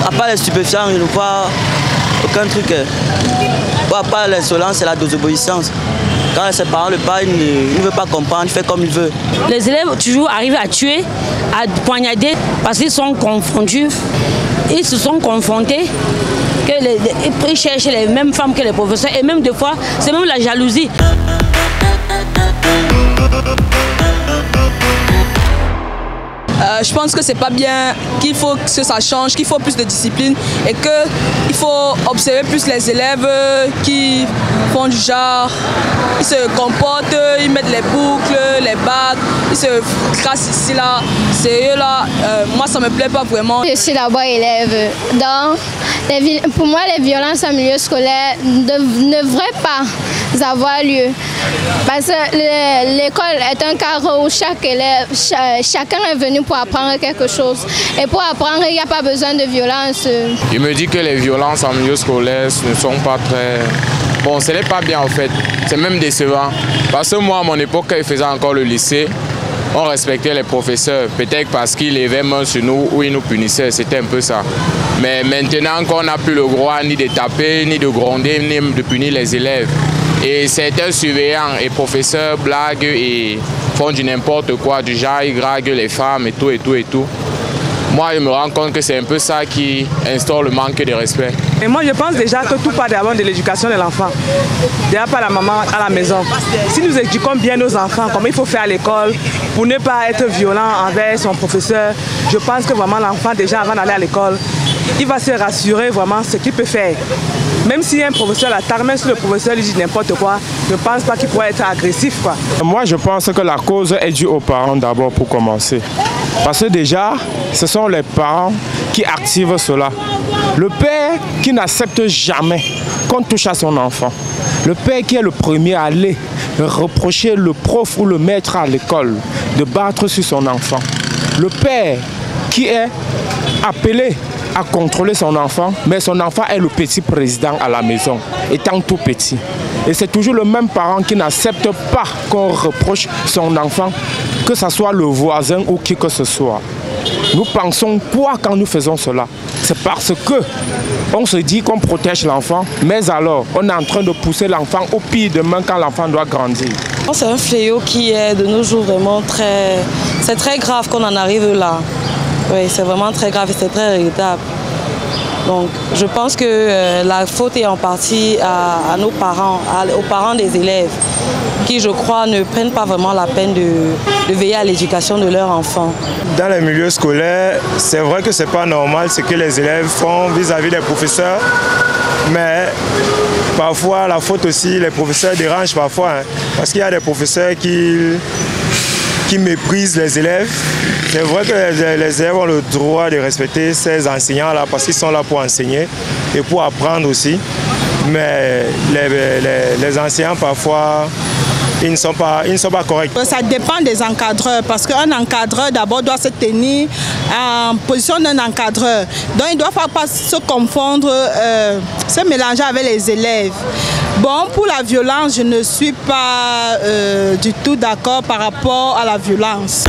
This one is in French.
À part les stupéfiants, je ne vois aucun truc. À part l'insolence et la désobéissance. Quand ses parents le parlent, il ne veut pas comprendre, il fait comme il veut. Les élèves toujours arrivent à tuer, à poignarder, parce qu'ils sont confondus. Ils se sont confrontés, ils cherchent les mêmes femmes que les professeurs. Et même des fois, c'est même la jalousie. Je pense que c'est pas bien, qu'il faut que ça change, qu'il faut plus de discipline et qu'il faut observer plus les élèves qui font du genre, ils se comportent, ils mettent les boucles, les bagues, ils se cassent ici là. C'est eux là, moi ça me plaît pas vraiment. Je suis d'abord élève, donc pour moi les violences en milieu scolaire ne devraient pas avoir lieu. Parce que l'école est un cadre où chaque élève, chacun est venu pour apprendre quelque chose. Et pour apprendre, il n'y a pas besoin de violence. Je me dis que les violences en milieu scolaire ne sont pas très... Bon, ce n'est pas bien en fait, c'est même décevant. Parce que moi, à mon époque, quand je faisais encore le lycée, on respectait les professeurs. Peut-être parce qu'ils levaient main sur nous ou ils nous punissaient, c'était un peu ça. Mais maintenant qu'on n'a plus le droit ni de taper, ni de gronder, ni de punir les élèves. Et certains surveillants et professeurs blaguent et font du n'importe quoi, du genre ils draguent les femmes et tout et tout et tout. Moi, je me rends compte que c'est un peu ça qui instaure le manque de respect. Et moi, je pense déjà que tout part d'abord de l'éducation de l'enfant. Déjà par la maman à la maison. Si nous éduquons bien nos enfants, comme il faut faire à l'école, pour ne pas être violent envers son professeur, je pense que vraiment l'enfant, déjà avant d'aller à l'école, il va se rassurer vraiment ce qu'il peut faire. Même si un professeur l'attaque, même si le professeur lui dit n'importe quoi, je ne pense pas qu'il pourrait être agressif, quoi. Moi, je pense que la cause est due aux parents d'abord pour commencer. Parce que déjà, ce sont les parents qui activent cela. Le père qui n'accepte jamais qu'on touche à son enfant. Le père qui est le premier à aller reprocher le prof ou le maître à l'école de battre sur son enfant. Le père qui est appelé à contrôler son enfant, mais son enfant est le petit président à la maison, étant tout petit. Et c'est toujours le même parent qui n'accepte pas qu'on reproche son enfant, que ce soit le voisin ou qui que ce soit. Nous pensons quoi quand nous faisons cela? C'est parce que on se dit qu'on protège l'enfant, mais alors on est en train de pousser l'enfant au pire demain quand l'enfant doit grandir. C'est un fléau qui est de nos jours vraiment très... C'est très grave qu'on en arrive là. Oui, c'est vraiment très grave et c'est très regrettable. Donc, je pense que la faute est en partie à nos parents, aux parents des élèves, qui, je crois, ne prennent pas vraiment la peine de veiller à l'éducation de leurs enfants. Dans les milieux scolaires, c'est vrai que ce n'est pas normal ce que les élèves font vis-à-vis des professeurs, mais parfois, la faute aussi, les professeurs dérangent parfois, hein, parce qu'il y a des professeurs qui méprisent les élèves. C'est vrai que les élèves ont le droit de respecter ces enseignants-là parce qu'ils sont là pour enseigner et pour apprendre aussi. Mais les enseignants, parfois, ils ne sont pas corrects. Ça dépend des encadreurs parce qu'un encadreur d'abord doit se tenir en position d'un encadreur. Donc il ne doit pas se confondre, se mélanger avec les élèves. Bon, pour la violence, je ne suis pas du tout d'accord par rapport à la violence.